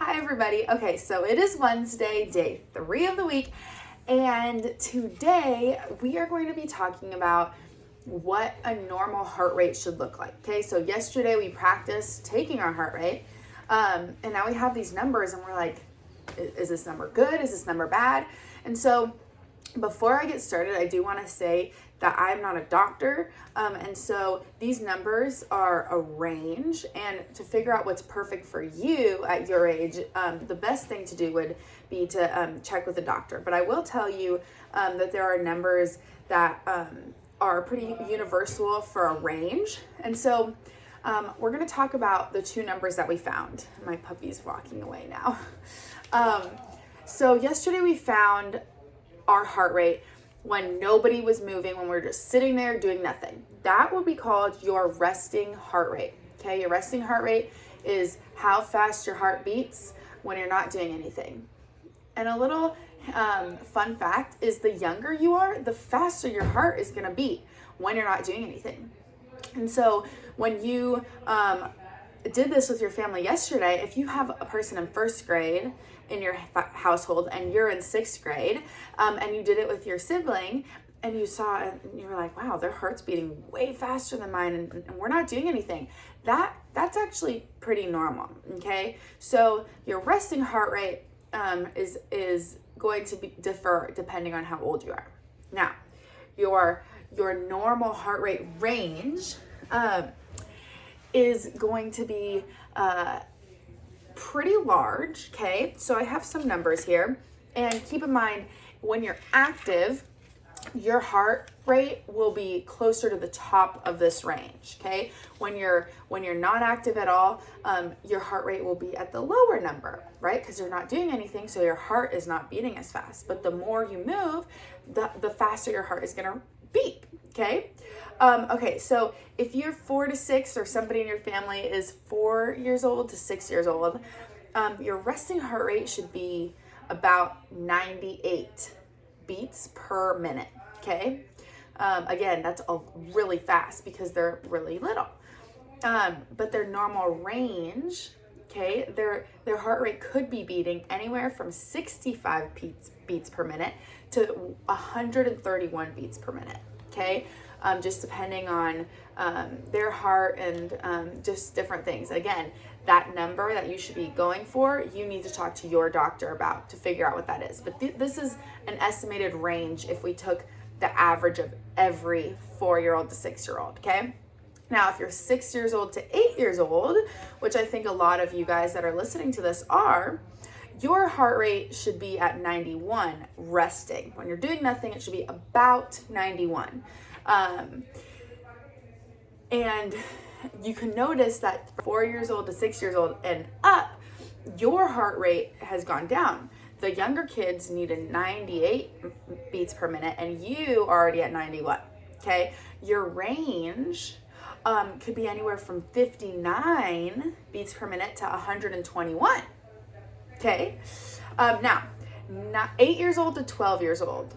Hi everybody. Okay, so it is Wednesday, day 3 of the week, and today we are going to be talking about what a normal heart rate should look like. Okay, so yesterday we practiced taking our heart rate, and now we have these numbers and we're like, is this number good? Is this number bad? And so before I get started, I do want to say that I'm not a doctor, and so these numbers are a range, and to figure out what's perfect for you at your age, the best thing to do would be to check with a doctor. But I will tell you that there are numbers that are pretty universal for a range, and so we're going to talk about the two numbers that we found. My puppy's walking away now. So yesterday we found our heart rate when nobody was moving, when we were just sitting there doing nothing. That would be called your resting heart rate. Okay, your resting heart rate is how fast your heart beats when you're not doing anything. And a little fun fact is the younger you are, the faster your heart is going to beat when you're not doing anything. And so when you did this with your family yesterday, if you have a person in first grade in your household and you're in sixth grade, and you did it with your sibling and you saw it and you were like, wow, their heart's beating way faster than mine and we're not doing anything. That's actually pretty normal. Okay, so your resting heart rate is going to differ depending on how old you are. Now, your normal heart rate range is going to be pretty large, okay? So I have some numbers here, and keep in mind, when you're active, your heart rate will be closer to the top of this range, okay? When you're not active at all, your heart rate will be at the lower number, right? Because you're not doing anything, so your heart is not beating as fast. But the more you move, the faster your heart is gonna beat, okay? Okay, so if you're 4 to 6 or somebody in your family is 4 years old to 6 years old, your resting heart rate should be about 98 beats per minute, okay? Again, that's really fast because they're really little. But their normal range, okay, their heart rate could be beating anywhere from 65 beats per minute to 131 beats per minute, okay? Just depending on their heart and just different things. Again, that number that you should be going for, you need to talk to your doctor about to figure out what that is. But this is an estimated range if we took the average of every 4-year-old to 6-year-old, okay? Now, if you're 6 years old to 8 years old, which I think a lot of you guys that are listening to this are, your heart rate should be at 91 resting. When you're doing nothing, it should be about 91. And you can notice that 4 years old to 6 years old and up, your heart rate has gone down. The younger kids need a 98 beats per minute and you are already at 91, okay? Your range could be anywhere from 59 beats per minute to 121, okay? Now, 8 years old to 12 years old,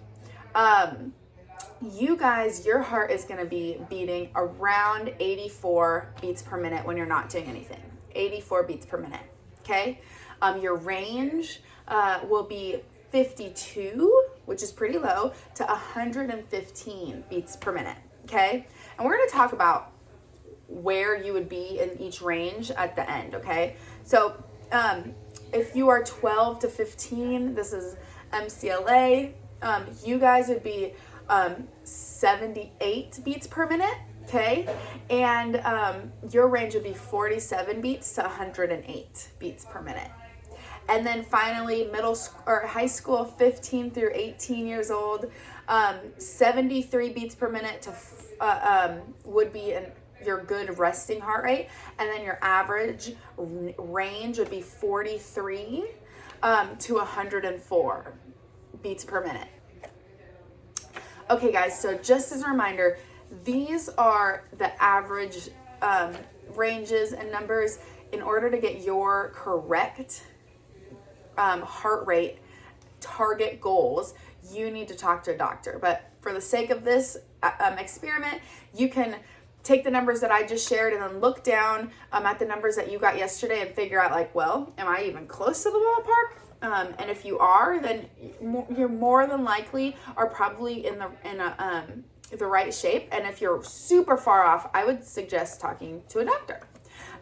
you guys, your heart is going to be beating around 84 beats per minute when you're not doing anything. 84 beats per minute, okay? Your range will be 52, which is pretty low, to 115 beats per minute, okay? And we're going to talk about where you would be in each range at the end, okay? So if you are 12 to 15, this is MCLA, you guys would be 78 beats per minute, okay? And your range would be 47 beats to 108 beats per minute. And then finally, middle or high school, 15 through 18 years old, 73 beats per minute to would be your good resting heart rate. And then your average range would be 43 to 104 beats per minute. Okay, guys, so just as a reminder, these are the average ranges and numbers. In order to get your correct heart rate target goals, you need to talk to a doctor. But for the sake of this experiment, you can take the numbers that I just shared and then look down at the numbers that you got yesterday and figure out like, well, am I even close to the ballpark? And if you are, then you're more than likely are probably in the right shape. And if you're super far off, I would suggest talking to a doctor.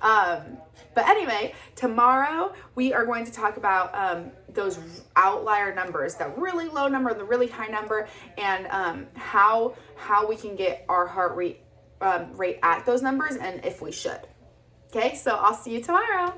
But anyway, tomorrow we are going to talk about those outlier numbers, that really low number, the really high number, and how we can get our heart rate at those numbers and if we should. Okay, so I'll see you tomorrow.